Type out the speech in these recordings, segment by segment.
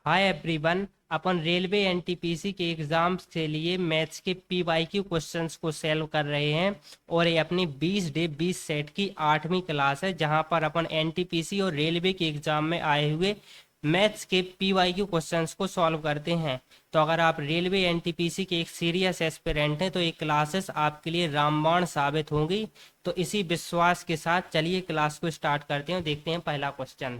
Hi everyone, अपन railway NTPC के exams के लिए मैथ्स के पीवाईक्यू क्वेश्चंस को सॉल्व कर रहे हैं। और ये अपनी 20 डे 20 सेट की 8वीं क्लास है, जहां पर अपन एनटीपीसी और रेलवे के एग्जाम में आए हुए मैथ्स के पीवाईक्यू क्वेश्चंस को सॉल्व करते हैं। तो अगर आप रेलवे एनटीपीसी के एक सीरियस एस्पिरेंट हैं तो ये क्लासेस आपके लिए रामबाण साबित होंगी। तो इसी विश्वास के साथ चलिए क्लास को स्टार्ट करते हैं। देखते हैं पहला क्वेश्चन।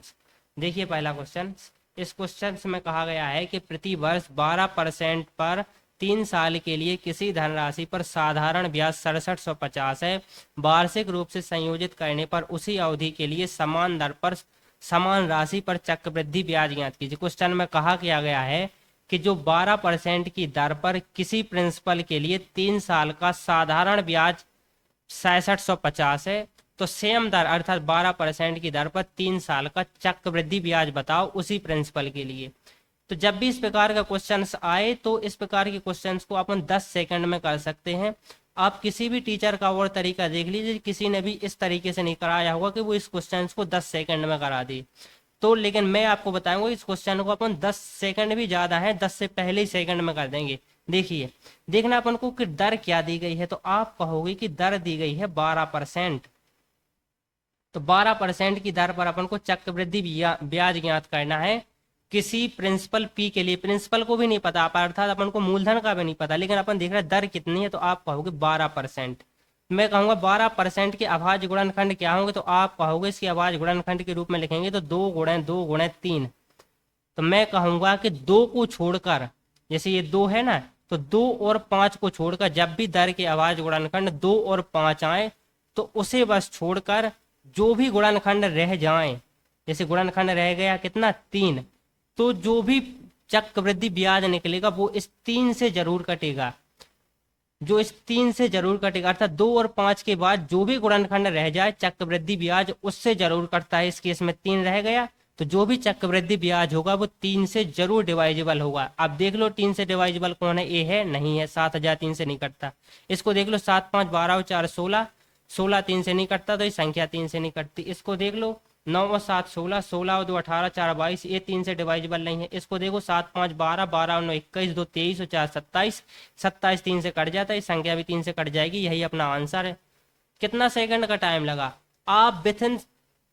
देखिए पहला क्वेश्चन, इस क्वेश्चन में कहा गया है कि प्रति वर्ष 12% पर 3 साल के लिए किसी धनराशि पर साधारण ब्याज 6750 है। वार्षिक रूप से संयोजित करने पर उसी अवधि के लिए समान दर पर समान राशि पर चक्रवृद्धि ब्याज ज्ञात कीजिए। क्वेश्चन में कहा किया गया है कि जो 12% की दर पर किसी प्रिंसिपल के लिए 3 साल का साधारण ब्याज 6750 है, तो सेम दर अर्थात 12% की दर पर 3 साल का चक्रवृद्धि ब्याज बताओ उसी प्रिंसिपल के लिए। तो जब भी इस प्रकार का क्वेश्चंस आए तो इस प्रकार के क्वेश्चंस को अपन 10 सेकंड में कर सकते हैं। आप किसी भी टीचर का और तरीका देख लीजिए, किसी ने भी इस तरीके से नहीं कराया होगा कि वो इस क्वेश्चंस को 10 सेकंड में करा दी। तो लेकिन मैं आपको बताऊंगा इस क्वेश्चन को अपन 10 सेकंड भी ज्यादा है, 10 से पहले ही सेकंड में कर देंगे। देखिए, देखना अपन को कि दर क्या दी गई है। तो आप कहोगे कि दर दी गई है 12%। तो 12% की दर पर अपन को चक्रवृद्धि ब्याज ज्ञात करना है किसी प्रिंसिपल पी के लिए। प्रिंसिपल को भी नहीं पता अर्थात अपन को मूलधन का भी नहीं पता, लेकिन अपन देख रहे हैं दर कितनी है। तो आप कहोगे 12%। मैं कहूंगा 12% के अभाज्य गुणनखंड क्या होंगे। तो आप कहोगे इसके अभाज्य गुणनखंड के रूप में लिखेंगे तो 2 गुणे 2 गुणे 3। तो मैं कहूंगा कि 2 को छोड़कर, जैसे ये 2 है ना, तो 2 और 5 को छोड़कर जब भी दर के अभाज्य गुणनखंड 2 और 5 आए तो उसे बस छोड़कर जो भी गुणनखंड रह जाएं, जैसे गुणनखंड रह गया कितना 3, तो जो भी चक्रवृद्धि ब्याज निकलेगा वो इस 3 से जरूर कटेगा। जो इस 3 से जरूर कटेगा अर्थात 2 और 5 के बाद जो भी गुणनखंड रह जाए चक्रवृद्धि ब्याज उससे जरूर कटता है। इस केस में 3 रह गया, तो जो भी चक्रवृद्धि ब्याज होगा वो 3 से जरूर डिवाइजेबल होगा। अब देख लो 3 से डिवाइजेबल कौन है, ए है, नहीं है। 7000 3 से नहीं कटता। इसको देख लो 7 5 12 और 4 16, 16 3 से नहीं कटता, तो ये संख्या 3 से नहीं कटती। इसको देख लो 9 और 7 16, 16 और 2 18, 4 22, ये 3 से डिवाइजेबल नहीं है। इसको देखो 7 5 12, 12 और 9 21, 2 23 और 4 27, 27 3 से कट जाता है, संख्या भी 3 से कट जाएगी। यही अपना आंसर है। कितना सेकंड का टाइम लगा? आप विथिन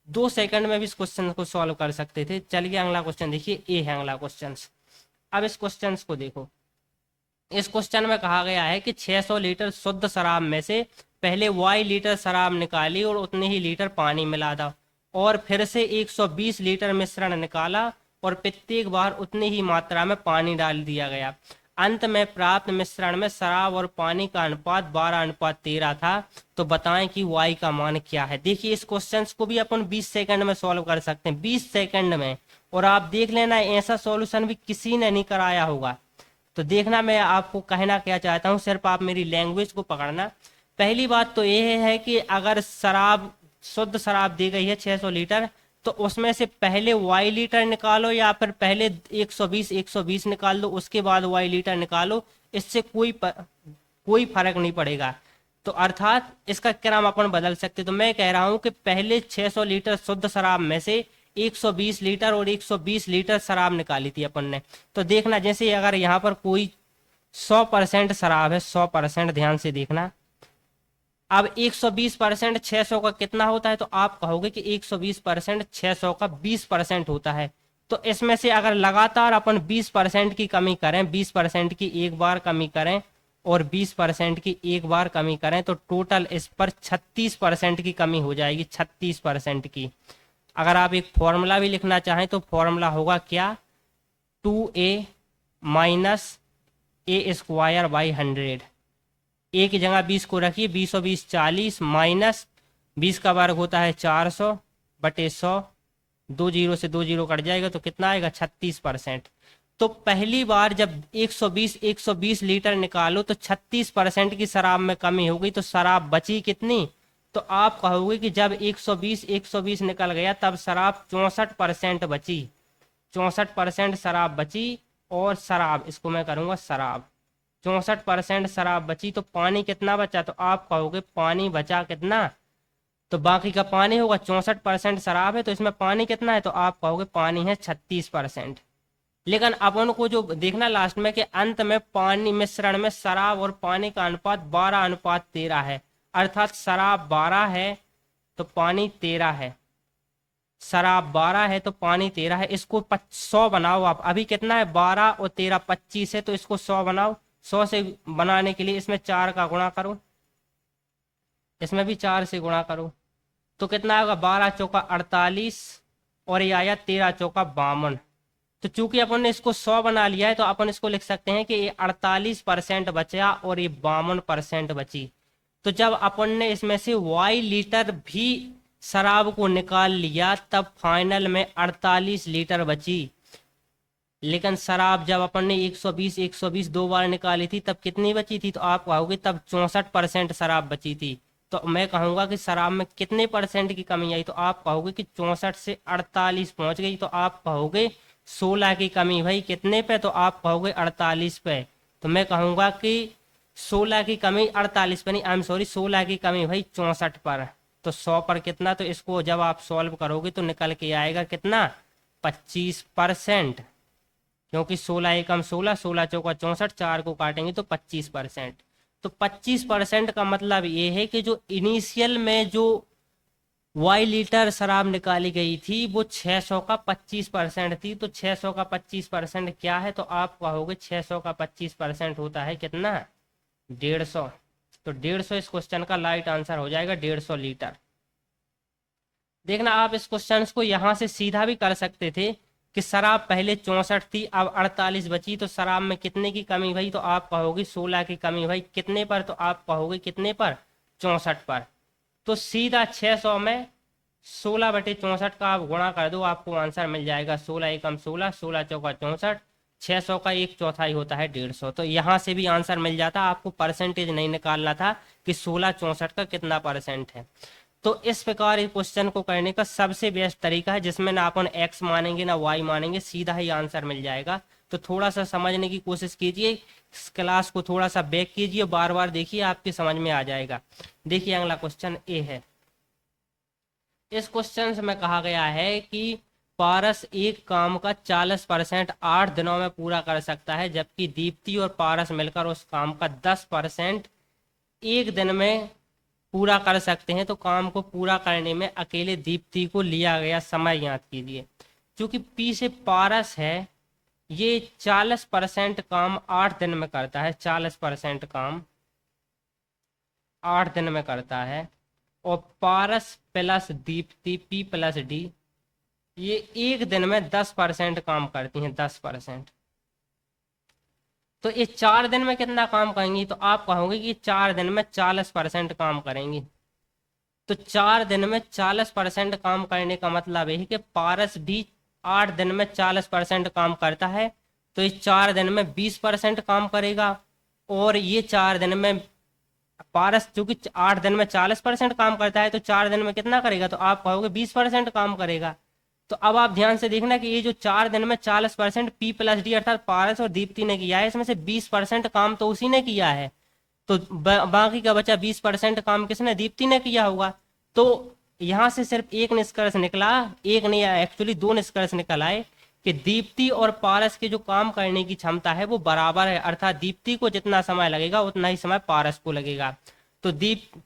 2 सेकंड में भी इस क्वेश्चन को सॉल्व कर सकते थे। चलिए अगला क्वेश्चन देखिए, ए है अगला क्वेश्चन। अब इस क्वेश्चन को देखो, इस क्वेश्चन में कहा गया है कि 600 लीटर शुद्ध शराब में से पहले y लीटर शराब निकाली और उतने ही लीटर पानी मिला था, और फिर से 120 लीटर मिश्रण निकाला और प्रत्येक बार उतनी ही मात्रा में पानी डाल दिया गया। अंत में प्राप्त मिश्रण में शराब और पानी का अनुपात 12:13 था। तो बताएं कि y का मान क्या है। देखिए इस क्वेश्चन को भी अपन 20 सेकंड में सॉल्व कर सकते हैं, 20 सेकंड में। और आप देख लेना ऐसा सॉल्यूशन भी किसी ने नहीं कराया होगा। तो देखना, मैं आपको कहना क्या चाहता हूँ, सिर्फ आप मेरी लैंग्वेज को पकड़ना। पहली बात तो ये है कि अगर शराब शुद्ध शराब दी गई है 600 लीटर, तो उसमें से पहले y लीटर निकालो या फिर पहले 120 निकाल दो, उसके बाद y लीटर निकालो। इससे कोई फर्क नहीं पड़ेगा। तो अर्थात इसका क्रम अपन बदल सकते। तो मैं कह रहा हूं कि पहले 600 लीटर शुद्ध शराब में से 120 लीटर और 120 लीटर शराब निकाली थी अपन ने। तो देखना, जैसे अगर यहाँ पर कोई 100% शराब है, 100%, ध्यान से देखना। अब 120% 600 का कितना होता है? तो आप कहोगे कि 120% 600 का 20% होता है। तो इसमें से अगर लगातार अपन 20% की कमी करें, 20% की एक बार कमी करें और 20% की एक बार कमी करें, तो टोटल इस पर 36% की कमी हो जाएगी, 36% की। अगर आप एक फॉर्मूला भी लिखना चाहें तो फॉर्मूला होगा क्या, 2a माइनस a² / 100। ए की जगह 20 को रखिए, 20 और 20 40, माइनस 20 का वर्ग होता है 400 बटे 100, 2 जीरो से 2 जीरो कट जाएगा, तो कितना आएगा 36%। तो पहली बार जब 120 लीटर निकालो तो 36% की शराब में कमी हो गई, तो शराब बची कितनी? तो आप कहोगे कि जब 120 निकल गया तब शराब 64% बची, 64% शराब बची। और शराब, इसको मैं करूंगा शराब, 64% शराब बची। तो पानी कितना बचा? तो आप कहोगे पानी बचा कितना? तो बाकी का पानी होगा, 64% शराब है तो इसमें पानी कितना है? तो आप कहोगे पानी है 36%। लेकिन अपन को जो देखना लास्ट में कि अंत में पानी मिश्रण में शराब और पानी का अनुपात 12:13 है, अर्थात शराब 12 है तो पानी 13 है, शराब 12 है तो पानी 13 है। इसको 100 बनाओ आप। अभी कितना है, 12 और 13 25 है, तो इसको 100 बनाओ। 100 से बनाने के लिए इसमें 4 का गुणा करो, इसमें भी 4 से गुणा करो, तो कितना होगा, 12 चौका 48 और ये आया 13 चौका 52। तो चूंकि अपन ने इसको 100 बना लिया है तो अपन इसको लिख सकते हैं कि ये 48% बचा और ये 52% बची। तो जब अपन ने इसमें से y लीटर भी शराब को निकाल लिया तब फाइनल में 48 लीटर बची। लेकिन शराब जब अपन ने 120 दो बार निकाली थी तब कितनी बची थी, तो आप कहोगे तब 64% शराब बची थी। तो मैं कहूंगा कि शराब में कितने परसेंट की कमी आई, तो आप कहोगे कि 64 से 48 पहुंच गई, तो आप कहोगे 16 की कमी भाई कितने पे, तो आप कहोगे 48 पे। तो मैं कहूंगा कि 16 की कमी 48 पे नहीं, आई एम सॉरी, 16 की कमी भाई 64 पर। तो 100 पर कितना, तो इसको जब आप सॉल्व करोगे तो निकल के आएगा कितना, 25%। क्योंकि 16 एकम 16, 16 चौका 64, 4 को काटेंगे तो 25%। तो 25% का मतलब ये है कि जो इनिशियल में जो y लीटर शराब निकाली गई थी वो 600 का 25% थी। तो 600 का 25% क्या है, तो आप कहोगे 600 का 25% होता है कितना, 150। तो 150 इस क्वेश्चन का राइट आंसर हो जाएगा, 150 लीटर। देखना आप इस क्वेश्चन को यहां से सीधा भी कर सकते थे कि शराब पहले 64 थी, अब 48 बची, तो शराब में कितने की कमी भाई, तो आप कहोगे 16 की कमी भाई कितने पर, तो आप कहोगे कितने पर, 64 पर। तो सीधा 600 में 16/64 का आप गुणा कर दो, आपको आंसर मिल जाएगा 16 एकम 16, 16 चौका 64, 600 का 1/4 होता है 150। तो यहाँ से भी आंसर मिल जाता, आपको परसेंटेज नहीं निकालना था कि 16 64 का कितना परसेंट है। तो इस प्रकार इस क्वेश्चन को करने का सबसे बेस्ट तरीका है जिसमें ना अपन x मानेंगे ना y मानेंगे, सीधा ही आंसर मिल जाएगा। तो थोड़ा सा समझने की कोशिश कीजिए, इस क्लास को थोड़ा सा बैक कीजिए, बार बार देखिए, आपकी समझ में आ जाएगा। देखिए अगला क्वेश्चन ए है। इस क्वेश्चन में कहा गया है कि पारस एक काम का 40% 8 दिनों में पूरा कर सकता है, जबकि दीप्ति और पारस मिलकर उस काम का 10% एक दिन में पूरा कर सकते हैं। तो काम को पूरा करने में अकेले दीप्ति को लिया गया समय याद कीजिए। क्योंकि पी से पारस है, ये 40% काम 8 दिन में करता है, 40% काम 8 दिन में करता है। और Paras plus Dipti P plus D ये एक दिन में 10% काम करती हैं, 10%। तो ये 4 दिन में कितना काम करेंगी, तो आप कहोगे कि 4 दिन में 40% काम करेंगी। तो 4 दिन में 40% काम करने का मतलब है कि पारस भी 8 दिन में 40% काम करता है, तो ये 4 दिन में 20% काम करेगा। और ये 4 दिन में पारस चूंकि 8 दिन में 40% काम करता है, तो 4 दिन में कितना करेगा, तो आप कहोगे 20% काम करेगा। तो अब आप ध्यान से देखना कि ये जो 4 दिन में 40% पी प्लस डी अर्थात पारस और दीप्ति ने किया है, इसमें से 20% काम तो उसी ने किया है, तो बाकी का बचा 20% काम किसने, दीप्ति ने किया होगा। तो यहां से सिर्फ एक निष्कर्ष निकला, एक नहीं एक्चुअली 2 निष्कर्ष निकल आए कि दीप्ति और पारस के जो काम करने की क्षमता है वो बराबर है, अर्थात दीप्ति को जितना समय लगेगा उतना ही समय पारस को लगेगा। तो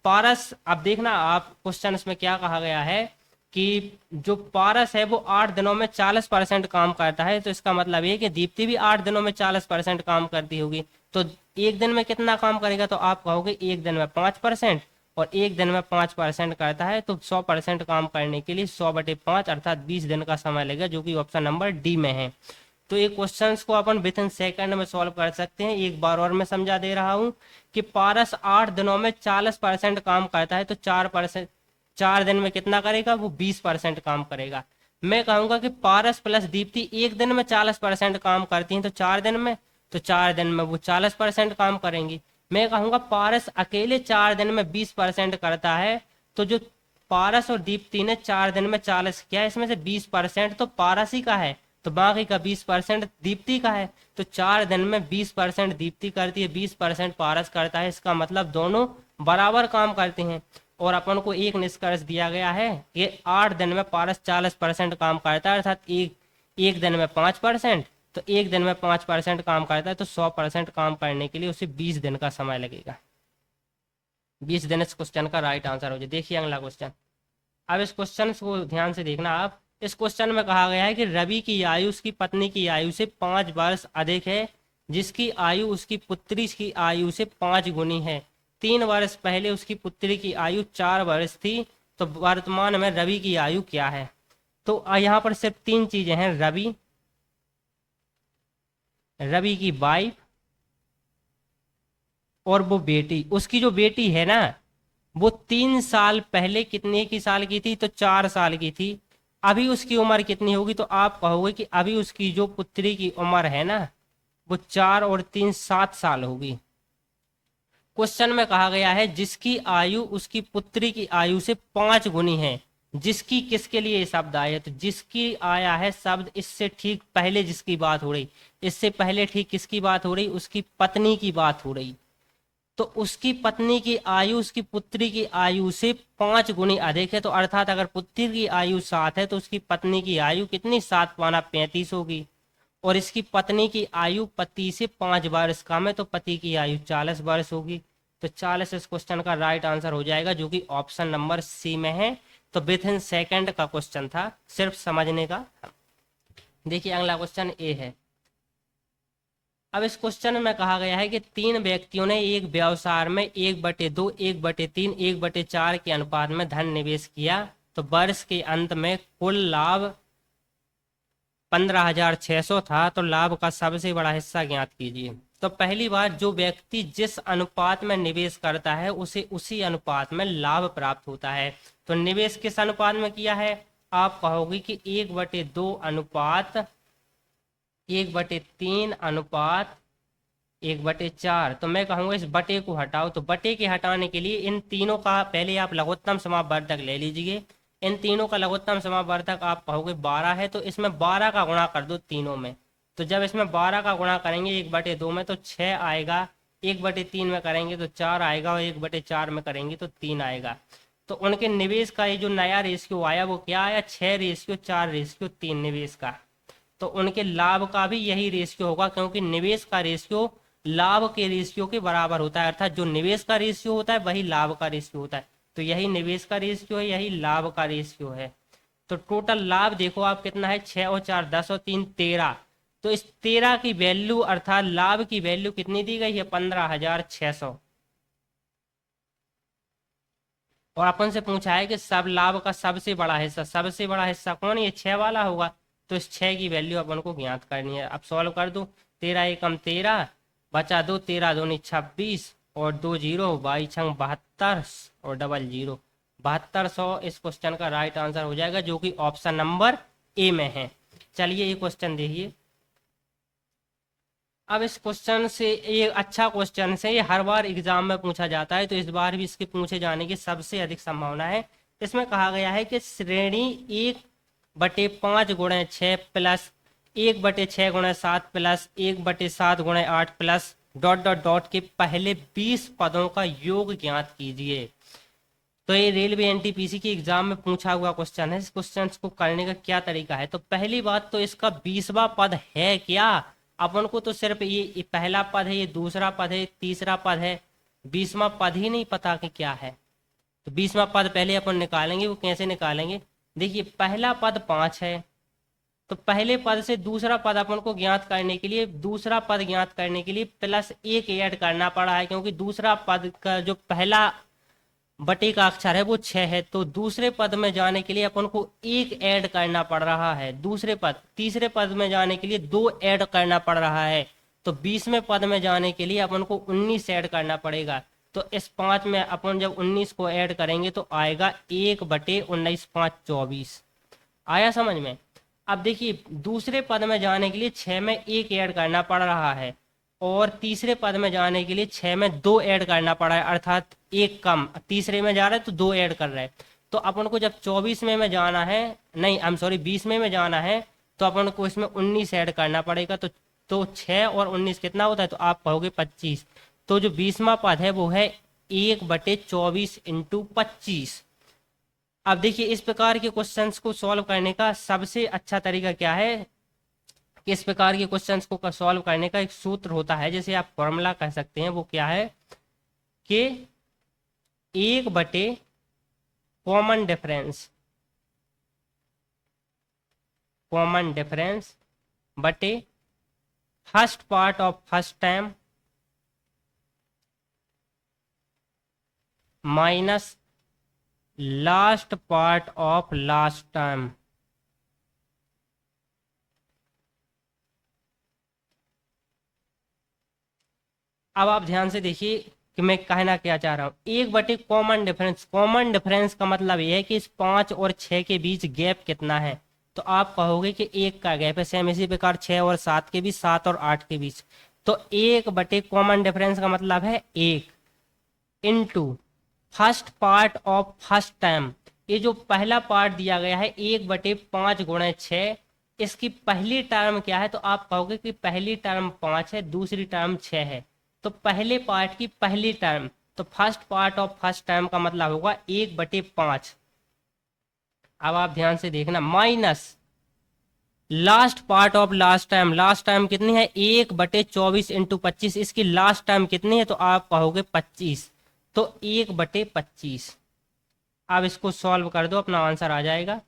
पारस, अब देखना आप क्वेश्चन में क्या कहा गया है कि जो पारस है वो 8 दिनों में 40% काम करता है, तो इसका मतलब ये कि दीप्ति भी 8 दिनों में 40% काम करती होगी। तो एक दिन में कितना काम करेगा, तो आप कहोगे एक दिन में 5%, और एक दिन में 5% करता है, तो 100% काम करने के लिए 100/5 अर्थात 20 दिन का समय लगेगा, जो कि ऑप्शन नंबर डी में है। तो ये क्वेश्चंस को अपन विद इन सेकंड में सॉल्व कर सकते हैं। एक बार और मैं समझा दे रहा हूं कि पारस 8 दिनों में 40% काम करता है, तो 4 दिन में कितना करेगा, वो 20% काम करेगा। मैं कहूंगा कि पारस प्लस दीप्ति एक दिन में 40% काम करती हैं, तो 4 दिन में, तो 4 दिन में वो 40% काम करेंगी। मैं कहूंगा पारस अकेले 4 दिन में 20% करता है, तो जो पारस और दीप्ति ने 4 दिन में 40 किया है, इसमें से 20% तो पारस ही का है, तो बाकी का 20% दीप्ति का है। तो 4 दिन में 20% दीप्ति करती है, 20% पारस करता है, इसका मतलब दोनों बराबर काम करते हैं। और अपन को एक निष्कर्ष दिया गया है कि 8 दिन में पारस 40% काम करता है, अर्थात एक दिन में 5%, तो एक दिन में 5% काम करता है, तो 100% काम करने के लिए उसे 20 दिन का समय लगेगा। 20 दिन इस क्वेश्चन का राइट आंसर हो जाए। देखिए अगला क्वेश्चन। अब इस क्वेश्चन को ध्यान से देखना आप। इस क्वेश्चन में कहा गया है कि रवि की आयु उसकी पत्नी की आयु से 5 वर्ष अधिक है, जिसकी आयु उसकी पुत्री की आयु से 5 गुनी है। 3 वर्ष पहले उसकी पुत्री की आयु 4 वर्ष थी, तो वर्तमान में रवि की आयु क्या है? तो यहाँ पर सिर्फ 3 चीजें हैं, रवि, रवि की वाइफ और वो बेटी। उसकी जो बेटी है ना, वो 3 साल पहले कितने की साल की थी? तो 4 साल की थी। अभी उसकी उम्र कितनी होगी? तो आप कहोगे कि अभी उसकी जो पुत्री की उम्र है ना, वो 4 और 3 7 साल होगी। क्वेश्चन में कहा गया है जिसकी आयु उसकी पुत्री की आयु से 5 गुनी है। जिसकी किसके लिए ये शब्द आया? तो जिसकी आया है शब्द, इससे ठीक पहले जिसकी बात हो रही, इससे पहले ठीक किसकी बात हो रही? उसकी पत्नी की बात हो रही। तो उसकी पत्नी की आयु उसकी पुत्री की आयु से 5 गुनी अधिक है। तो अर्थात अगर पुत्री की आयु 7 है, तो उसकी पत्नी की आयु कितनी? 7 पाना 35 होगी। और इसकी पत्नी की आयु पति से 5 वर्ष कम है, तो पति की आयु 40 वर्ष होगी। तो 40 इस क्वेश्चन का राइट आंसर हो जाएगा, जो कि ऑप्शन नंबर सी में है। तो विथ इन सेकेंड का क्वेश्चन था, सिर्फ समझने का। देखिए अगला क्वेश्चन ए है। अब इस क्वेश्चन में कहा गया है कि 3 व्यक्तियों ने एक व्यवसाय में 1/2, 1/3, 1/4 के अनुपात में धन निवेश किया। तो वर्ष के अंत में कुल लाभ 15,600 था। तो लाभ का सबसे बड़ा हिस्सा ज्ञात कीजिए। तो पहली बात, जो व्यक्ति जिस अनुपात में निवेश करता है उसे उसी अनुपात में लाभ प्राप्त होता है। तो निवेश किस अनुपात में किया है? आप कहोगे कि 1/2 अनुपात 1/3 अनुपात 1/4। तो मैं कहूंगा इस बटे को हटाओ। तो बटे के हटाने के लिए इन तीनों का पहले आप लघुत्तम समापवर्धक ले लीजिए। इन तीनों का लघुत्तम समापवर्धक आप कहोगे 12 है, तो इसमें 12 का गुणा कर दो तीनों में। तो जब इसमें 12 का गुणा करेंगे 1/2 में, तो 6 आएगा। 1/3 में करेंगे तो 4 आएगा, और 1/4 में करेंगे तो 3 आएगा। तो उनके निवेश का ये जो नया रेशियो आया वो क्या आया? 6:4:3 निवेश का। तो उनके लाभ का भी यही रेशियो होगा, क्योंकि निवेश का रेशियो लाभ के रेशियो के बराबर होता है। अर्थात जो निवेश का रेशियो होता है वही लाभ का रेशियो होता है। तो यही निवेश का रेशियो है, यही लाभ का रेशियो है। तो टोटल लाभ देखो आप कितना है? 6 और 4 10 और 3 13। तो इस 13 की वैल्यू अर्थात लाभ की वैल्यू कितनी दी गई है? 15,600। और अपन से पूछा है कि सब लाभ का सबसे बड़ा हिस्सा, सबसे बड़ा हिस्सा कौन? ये 6 वाला होगा। तो इस 6 की वैल्यू अपन को ज्ञात करनी है। अब सॉल्व कर दो। 13 एकम 13, बचा 2, 13 दूनी 26, और 2 0, 22 छंग 72, और डबल 0 7200 इस क्वेश्चन का राइट आंसर हो जाएगा, जो कि ऑप्शन नंबर ए में है। चलिए ये क्वेश्चन देखिए। अब इस क्वेश्चन से, ये अच्छा क्वेश्चन से, ये हर बार एग्जाम में पूछा जाता है, तो इस बार भी इसके पूछे जाने की सबसे अधिक संभावना है। इसमें कहा गया है कि श्रेणी 1/5 गुणे 6 प्लस 1/6 गुणे 7 प्लस 1/7 गुणे 8 प्लस डॉट डॉट डॉट के पहले 20 पदों का योग ज्ञात कीजिए। तो ये रेलवे एनटीपीसी के एग्जाम में पूछा हुआ क्वेश्चन है। इस क्वेश्चन को करने का क्या तरीका है? तो पहली बात तो इसका 20वां पद है क्या? अपन को तो सिर्फ ये पहला पद है, ये दूसरा पद है, तीसरा पद है, 20वां पद ही नहीं पता कि क्या है। तो 20वां पद पहले अपन निकालेंगे। वो कैसे निकालेंगे? देखिए पहला पद 5 है, तो पहले पद से दूसरा पद अपन को ज्ञात करने के लिए, दूसरा पद ज्ञात करने के लिए +1 ऐड करना पड़ा है, क्योंकि दूसरा पद का जो पहला बटे का अक्षर है वो 6 है। तो दूसरे पद में जाने के लिए अपन को 1 ऐड करना पड़ रहा है दूसरे पद। तीसरे पद में जाने के लिए 2 ऐड करना पड़ रहा है। तो 20वें पद में जाने के लिए अपन को 19 ऐड करना पड़ेगा। तो इस 5 में अपन जब 19 को ऐड करेंगे तो आएगा 1/19 5 24। आया समझ में? अब देखिए दूसरे पद में जाने के लिए 6 में 1 ऐड करना पड़ रहा है, और तीसरे पद में जाने के लिए 6 में 2 ऐड करना पड़ा है, अर्थात 1 कम। तीसरे में जा रहा है तो 2 ऐड कर रहा है। तो अपन को जब 24वें में जाना है, नहीं आई एम सॉरी 20वें में जाना है, तो अपन को इसमें 19 ऐड करना पड़ेगा। तो 6 और 19 कितना होता है? तो आप कहोगे 25। तो जो 20वां पद है वो है 1/24 × 25। अब देखिए इस प्रकार के क्वेश्चंस को सॉल्व करने का सबसे अच्छा तरीका क्या है किस प्रकार के क्वेश्चंस को सॉल्व करने का एक सूत्र होता है, जैसे आप फॉर्मूला कह सकते हैं, वो क्या है कि 1/, कॉमन डिफरेंस बटे first part of first time minus last part of last time. अब आप ध्यान से देखिए कि मैं कहना क्या चाह रहा हूं। 1/, कॉमन डिफरेंस, कॉमन डिफरेंस का मतलब यह है कि इस 5 और 6 के बीच गैप कितना है। तो आप कहोगे कि 1 का गैप है। सेम इसी प्रकार 6 और 7 के बीच, 7 और 8 के बीच। तो 1/, कॉमन डिफरेंस का मतलब है 1 into first part of first time. ये जो पहला पार्ट दिया गया है 1/5 गुणे 6, इसकी पहली टर्म क्या है? तो आप कहोगे कि पहली टर्म 5 है, दूसरी टर्म 6 है। तो पहले पार्ट की पहली टर्म, तो first part of first term का मतलब होगा 1/5। अब आप ध्यान से देखना, minus last part of last time. Last time कितनी है? 1/24 इंटू 25। इसकी लास्ट टाइम कितनी है? तो आप कहोगे 25। तो 1/25। अब इसको सॉल्व कर दो, अपना आंसर आ जाएगा।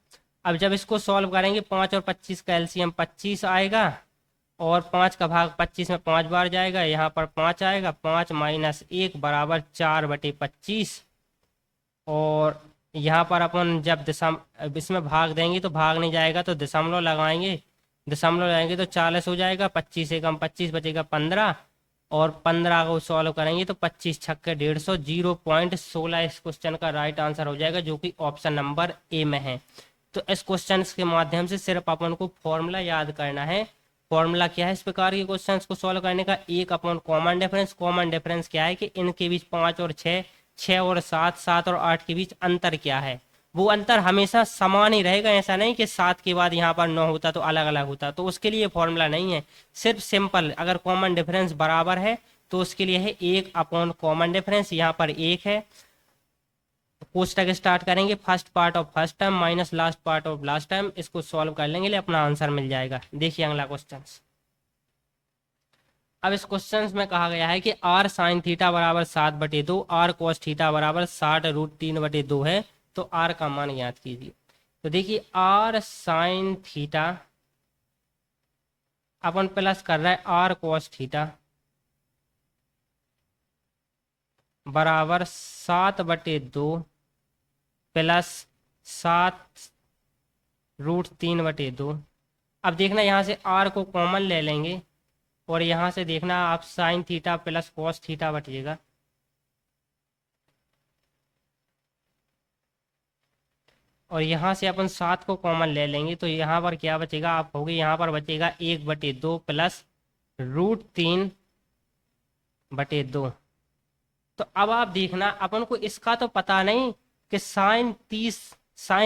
अब जब इसको सॉल्व करेंगे, 5 और 25 का एलसीएम 25 आएगा, और 5 का भाग 25 में 5 बार जाएगा, यहाँ पर 5 आएगा। 5 माइनस 1 बराबर 4/25। और यहाँ पर अपन जब इसमें भाग देंगे तो भाग नहीं जाएगा, तो दशमलव लगाएंगे। दशमलव लगाएंगे तो 40 हो जाएगा। 25 से कम 25 बचेगा 15, और 15 को सॉल्व करेंगे तो 25 छक्के 150, 0.16 इस क्वेश्चन का राइट आंसर हो जाएगा, जो कि ऑप्शन नंबर ए में है। तो इस क्वेश्चन के माध्यम से सिर्फ अपन को फॉर्मूला याद करना है। फॉर्मूला क्या है इस प्रकार के क्वेश्चंस को सॉल्व करने का? 1 upon common difference. Common difference क्या है कि इनके बीच 5 और 6, 6 और 7, 7 और 8 के बीच अंतर क्या है। वो अंतर हमेशा समान ही रहेगा। ऐसा नहीं कि 7 के बाद यहाँ पर 9 होता तो अलग अलग होता, तो उसके लिए फॉर्मूला नहीं है। सिर्फ सिंपल, अगर कॉमन डिफरेंस बराबर है तो उसके लिए है 1 अपॉन कॉमन डिफरेंस। यहाँ पर 1 है, कोष्टक स्टार्ट करेंगे, first part of first time minus last part of last time. इसको सॉल्व कर लेंगे, अपना आंसर मिल जाएगा। देखिए अगला क्वेश्चन। अब इस क्वेश्चन में कहा गया है कि r साइन थीटा बराबर 7/2, r कॉस थीटा बराबर 60√3/2 है। तो r का मान ज्ञात कीजिए। तो देखिए r साइन थीटा अपन प्लस कर रहा है r कॉस थीटा बराबर 7/2 प्लस 7√3/2। अब देखना यहाँ से r को कॉमन ले लेंगे, और यहाँ से देखना आप sine theta plus cos theta बचेगा। और यहाँ से अपन 7 को कॉमन ले लेंगे, तो यहाँ पर क्या बचेगा? आप होगे यहाँ पर बचेगा 1/2 प्लस √3/2। तो अब आप देखना, अपन को इसका तो पता नहीं कि साइन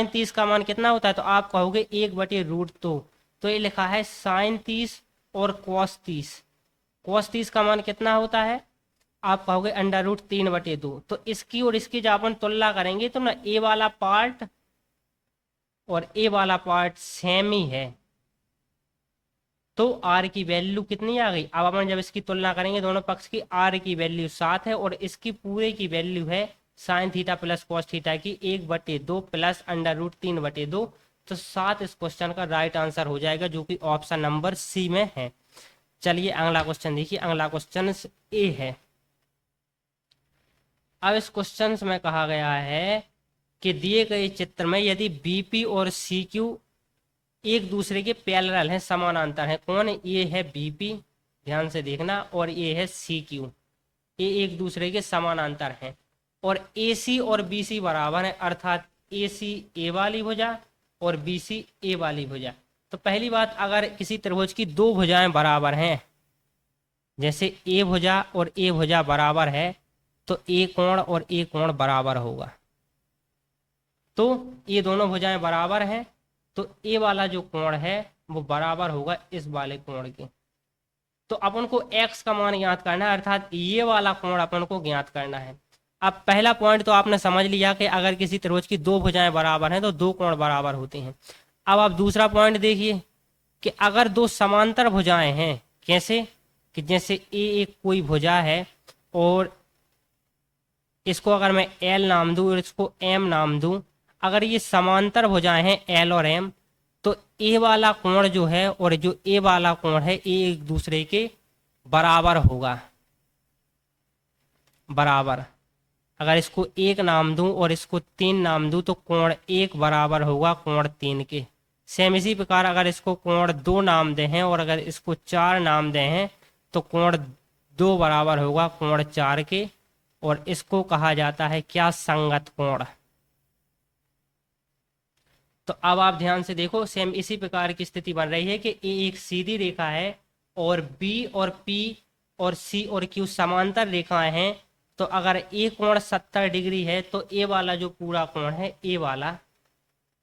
30 का मान कितना होता है। तो आप कहोगे 1/√2। तो ये लिखा है साइन 30 और कॉस 30। कॉस 30 का मान कितना होता है? आप कहोगे √3/2। तो इसकी और इसकी जब अपन तुलना करेंगे तो ना ए वाला पार्ट और ए वाला पार्ट सेम ही है, तो आर की वैल्यू कितनी आ गई? अब अपन जब इसकी तुलना करेंगे दोनों पक्ष की, आर की वैल्यू 7 है, और इसकी पूरे की वैल्यू है sine theta plus cos theta की 1/2 प्लस √3/2। तो 7 इस क्वेश्चन का राइट आंसर हो जाएगा, जो कि ऑप्शन नंबर सी में है। चलिए अगला क्वेश्चन देखिए। अगला क्वेश्चन ए है। अब इस क्वेश्चन में कहा गया है कि दिए गए चित्र में यदि बीपी और सी क्यू एक दूसरे के पैरेलल हैं, समानांतर हैं। कौन? ये है बीपी, ध्यान से देखना, और ये है सी क्यू। ये एक दूसरे के समानांतर हैं, और AC और BC बराबर है, अर्थात AC ए वाली भुजा और BC ए वाली भुजा। तो पहली बात, अगर किसी त्रिभुज की दो भुजाएं बराबर हैं, जैसे ए भुजा और ए भुजा बराबर है, तो ए कोण और ए कोण बराबर होगा। तो ये दोनों भुजाएं बराबर हैं, तो ए वाला जो कोण है वो बराबर होगा इस वाले कोण के। तो अपन को x का मान ज्ञात करना है, अर्थात ये वाला कोण अपन को ज्ञात करना है। अब पहला पॉइंट तो आपने समझ लिया कि अगर किसी त्रिभुज की दो भुजाएं बराबर हैं तो दो कोण बराबर होते हैं। अब आप दूसरा पॉइंट देखिए कि अगर दो समांतर भुजाएं हैं, कैसे कि जैसे ए एक कोई भुजा है और इसको अगर मैं एल नाम दूं और इसको एम नाम दूं, अगर ये समांतर भुजाएं हैं एल और एम, तो ए वाला कोण जो है और जो ए वाला कोण है ये एक दूसरे के बराबर होगा, बराबर। अगर इसको एक नाम दूं और इसको 3 नाम दूं तो कोण 1 बराबर होगा कोण 3 के। सेम इसी प्रकार अगर इसको कोण 2 नाम दे हैं और अगर इसको 4 नाम दे हैं तो कोण 2 बराबर होगा कोण 4 के, और इसको कहा जाता है क्या, संगत कोण। तो अब आप ध्यान से देखो, सेम इसी प्रकार की स्थिति बन रही है कि ए एक सीधी रेखा है और बी और पी और सी और क्यू समांतर रेखाएं हैं। तो अगर ए कोण 70 डिग्री है तो ए वाला जो पूरा कोण है, ए वाला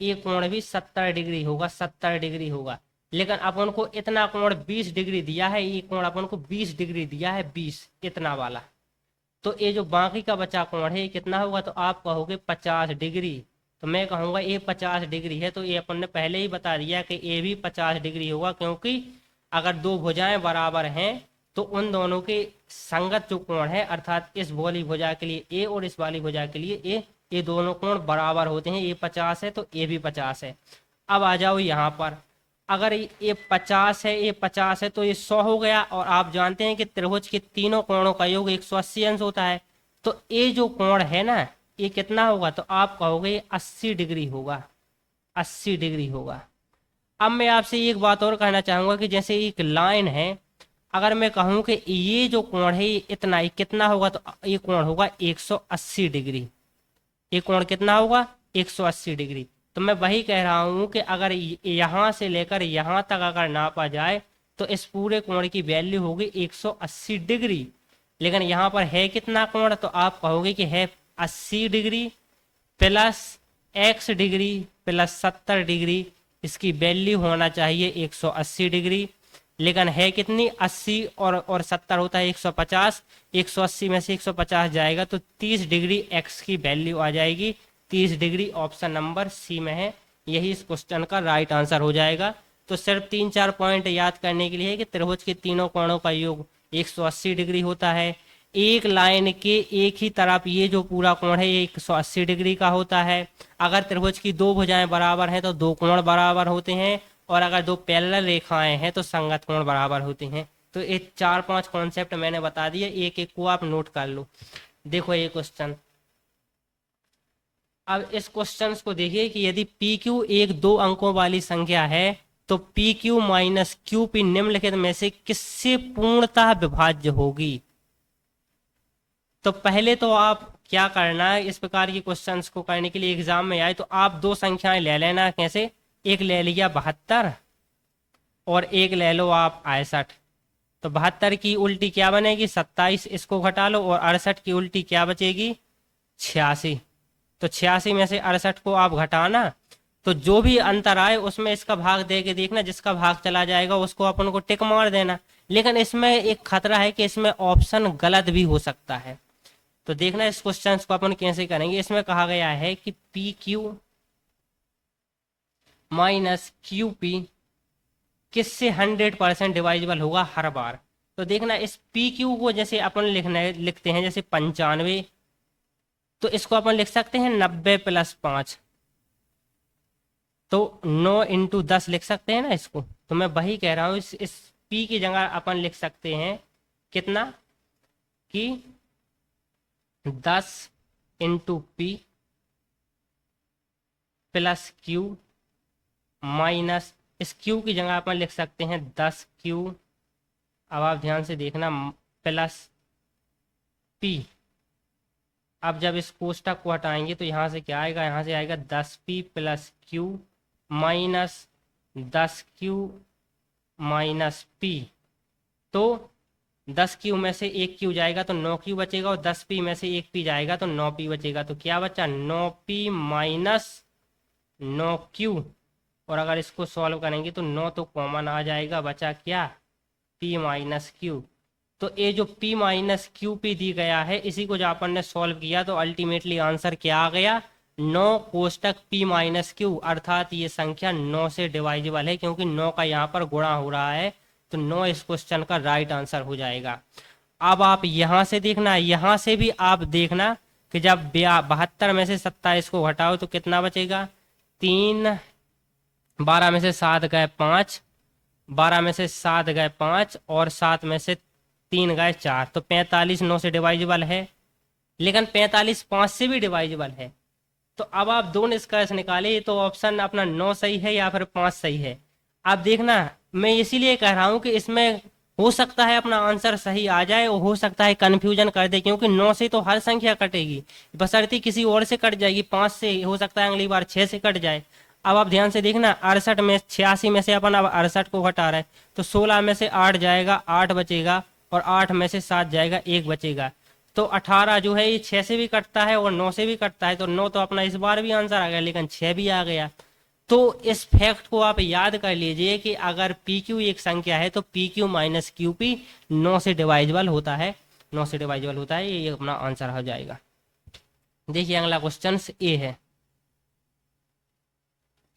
ए कोण भी 70 डिग्री होगा, 70 डिग्री होगा। लेकिन अपन को इतना कोण 20 डिग्री दिया है, ये कोण अपन को 20 डिग्री दिया है, 20 इतना वाला। तो ये जो बाकी का बचा कोण है ये कितना होगा, तो आप कहोगे 50 डिग्री। तो मैं कहूँगा ये 50 डिग्री है, तो ये अपन ने पहले ही बता दिया कि ये भी 50 डिग्री होगा, क्योंकि अगर दो भुजाएं बराबर हैं तो उन दोनों के संगत जो कोण है, अर्थात इस वाली भुजा के लिए ए और इस वाली भुजा के लिए ए, ये दोनों कोण बराबर होते हैं। ये 50 है तो ये भी 50 है। अब आ जाओ यहाँ पर, अगर ये 50 है, ये 50 है तो ये 100 हो गया। और आप जानते हैं कि त्रिभुज के तीनों कोणों का योग 180 अंश होता है। तो ये जो कोण है ना, ये कितना होगा, तो आप कहोगे 80 डिग्री होगा, 80 डिग्री होगा। अब मैं आपसे एक बात और कहना चाहूंगा कि जैसे एक लाइन है, अगर मैं कहूं कि ये जो कोण है ये इतना ही कितना होगा, तो ये कोण होगा 180 डिग्री। ये कोण कितना होगा, 180 डिग्री। तो मैं वही कह रहा हूं कि अगर यहां से लेकर यहां तक अगर नापा जाए तो इस पूरे कोण की वैल्यू होगी 180 डिग्री। लेकिन यहाँ पर है कितना कोण, तो आप कहोगे कि है 80 degree plus x degree plus 70 degree, इसकी वैल्यू होना चाहिए 180 डिग्री। लेकिन है कितनी, 80 और 70 होता है 150, 180 में से 150 जाएगा तो 30 डिग्री x की वैल्यू आ जाएगी। 30 डिग्री ऑप्शन नंबर सी में है, यही इस क्वेश्चन का राइट आंसर हो जाएगा। तो सिर्फ 3-4 पॉइंट याद करने के लिए है कि त्रिभुज के तीनों कोणों का योग 180 डिग्री होता है। एक लाइन के एक ही तरफ ये जो पूरा कोण है ये 180 डिग्री का होता है। अगर त्रिभुज की दो भुजाएं बराबर हैं तो दो कोण बराबर होते हैं, और अगर दो पैरेलल रेखाएं हैं तो संगत कोण बराबर होते हैं। तो ये 4-5 कॉन्सेप्ट मैंने बता दिए, एक एक को आप नोट कर लो। देखो ये क्वेश्चन, अब इस क्वेश्चन को देखिए कि यदि पी क्यू एक 2 अंकों वाली संख्या है तो P Q minus Q P निम्नलिखित में से किससे पूर्णतः विभाज्य होगी। तो पहले तो आप क्या करना है, इस प्रकार की क्वेश्चंस को करने के लिए एग्जाम में आए तो आप दो संख्याएं ले लेना। कैसे, एक ले लिया 72 और एक ले लो आप 68। तो 72 की उल्टी क्या बनेगी, 27, इसको घटा लो, और 68 की उल्टी क्या बचेगी, 86। तो 86 में से 68 को आप घटाना, तो जो भी अंतर आए उसमें इसका भाग दे के देखना, जिसका भाग चला जाएगा उसको अपन को टिक मार देना। लेकिन इसमें एक खतरा है कि इसमें ऑप्शन गलत भी हो सकता है। तो देखना इस क्वेश्चन को अपन कैसे करेंगे। इसमें कहा गया है कि P Q minus Q P किससे 100% डिवाइजेबल होगा हर बार। तो देखना इस पी क्यू को जैसे अपन लिखते हैं जैसे 95, तो इसको अपन लिख सकते हैं 90 + 5, तो 9 × 10 लिख सकते हैं ना इसको। तो मैं वही कह रहा हूँ, इस पी की जगह अपन लिख सकते हैं कितना कि 10 × p प्लस क्यू माइनस, इस क्यू की जगह अपन लिख सकते हैं 10q। अब आप ध्यान से देखना, प्लस p। अब जब इस कोष्टक को हटाएंगे तो यहाँ से क्या आएगा, यहाँ से आएगा 10p + q minus 10q minus p। तो 10q में से 1q जाएगा तो 9q बचेगा, और 10p में से 1p जाएगा तो 9p बचेगा। तो क्या बचा, 9p माइनस 9q। और अगर इसको सॉल्व करेंगे तो 9 तो कॉमन आ जाएगा, बचा क्या, p माइनस q। तो ये जो p माइनस क्यू पी दी गया है, इसी को जो अपन ने सॉल्व किया तो अल्टीमेटली आंसर क्या आ गया, 9 कोष्टक p माइनस क्यू, अर्थात ये संख्या 9 से डिवाइजेबल है क्योंकि 9 का यहाँ पर गुणा हो रहा है, तो 9 इस क्वेश्चन का राइट आंसर हो जाएगा। अब आप यहाँ से देखना, यहाँ से भी आप देखना कि जब 72 में से 27 को घटाओ तो कितना बचेगा, 3, 12 में से 7 गए 5, 12 में से 7 गए 5 और 7 में से 3 गए 4, तो 45 9 से डिवाइजेबल है, लेकिन 45 5 से भी डिवाइजेबल है। तो अब आप दो निष्कर्ष निकाले, तो ऑप्शन अपना 9 सही है या फिर 5 सही है। आप देखना, मैं इसीलिए कह रहा हूं कि इसमें हो सकता है अपना आंसर सही आ जाए और हो सकता है कंफ्यूजन कर दे, क्योंकि 9 से तो हर संख्या कटेगी, बशर्ते किसी और से कट जाएगी, 5 से हो सकता है अगली बार 6 से कट जाए। अब आप ध्यान से देखना, 68 में 86 में से अपन अब 68 को घटा रहे हैं, तो 16 में से 8 जाएगा, 8 बचेगा, और 8 में से 7 जाएगा, 1 बचेगा। तो 18 जो है ये 6 से भी कटता है और 9 से भी कटता है, तो 9 तो अपना इस बार भी आंसर आ गया, लेकिन 6 भी आ गया। तो इस फैक्ट को आप याद कर लीजिए कि अगर पी क्यू एक संख्या है तो P Q minus Q P 9 से डिवाइजेबल होता है, 9 से डिवाइजेबल होता है, ये अपना आंसर हो जाएगा। देखिए अगला क्वेश्चन ए है।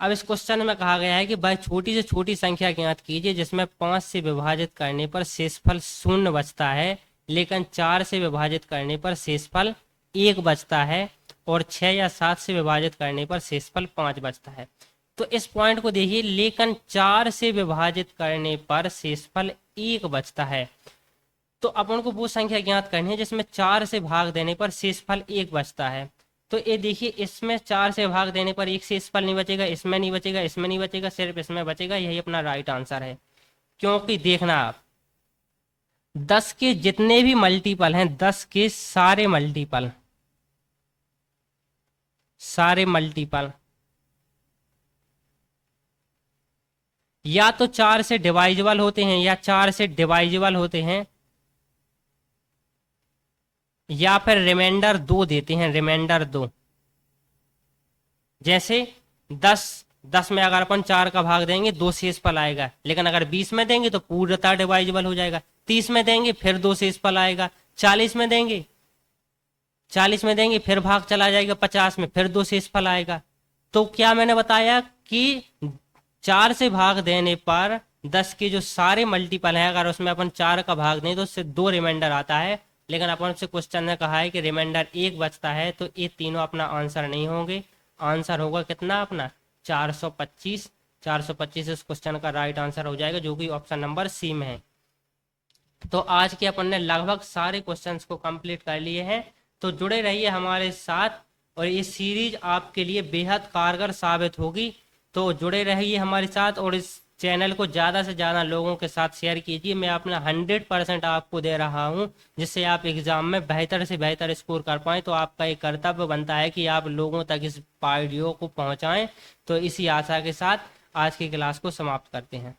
अब इस क्वेश्चन में कहा गया है कि भाई छोटी से छोटी संख्या ज्ञात कीजिए जिसमें 5 से विभाजित करने पर शेषफल 0 बचता है, लेकिन 4 से विभाजित करने पर शेषफल 1 बचता है, और 6 या 7 से विभाजित करने पर शेषफल 5 बचता है। तो इस पॉइंट को देखिए, लेकिन 4 से विभाजित करने पर शेषफल 1 बचता है। तो अपन को वो संख्या ज्ञात करनी है जिसमें 4 से भाग देने पर शेषफल 1 बचता है। तो ये देखिए, इसमें 4 से भाग देने पर एक शेषफल नहीं बचेगा, इसमें नहीं बचेगा, इसमें नहीं बचेगा, सिर्फ इसमें बचेगा, यही अपना राइट आंसर है। क्योंकि देखना आप, 10 के जितने भी मल्टीपल हैं, 10 के सारे मल्टीपल या तो 4 से डिवाइजेबल होते हैं, या 4 से डिवाइजेबल होते हैं, या फिर रिमाइंडर 2 देते हैं, रिमाइंडर 2। जैसे 10 में अगर अपन 4 का भाग देंगे 2 शेषफल आएगा, लेकिन अगर 20 में देंगे तो पूर्णतः डिवाइजेबल हो जाएगा, 30 में देंगे फिर 2 शेषफल आएगा, 40 में देंगे फिर भाग चला जाएगा, 50 में फिर 2 शेषफल आएगा। तो क्या मैंने बताया कि 4 से भाग देने पर 10 के जो सारे मल्टीपल हैं, अगर उसमें अपन 4 का भाग दें तो उससे 2 रिमाइंडर आता है, लेकिन अपन से क्वेश्चन ने कहा है कि रिमाइंडर 1 बचता है, तो ये तीनों अपना आंसर नहीं होंगे। आंसर होगा कितना अपना 425। 425 इस क्वेश्चन का राइट आंसर हो जाएगा, जो कि ऑप्शन नंबर सी में है। तो आज के अपन ने लगभग सारे क्वेश्चंस को कंप्लीट कर लिए हैं। तो जुड़े रहिए हमारे साथ, और ये सीरीज आपके लिए बेहद कारगर साबित होगी। तो जुड़े रहिए हमारे साथ, और इस चैनल को ज़्यादा से ज़्यादा लोगों के साथ शेयर कीजिए। मैं अपना 100% आपको दे रहा हूं, जिससे आप एग्ज़ाम में बेहतर से बेहतर स्कोर कर पाएँ। तो आपका एक कर्तव्य बनता है कि आप लोगों तक इस वीडियो को पहुंचाएं। तो इसी आशा के साथ आज की क्लास को समाप्त करते हैं।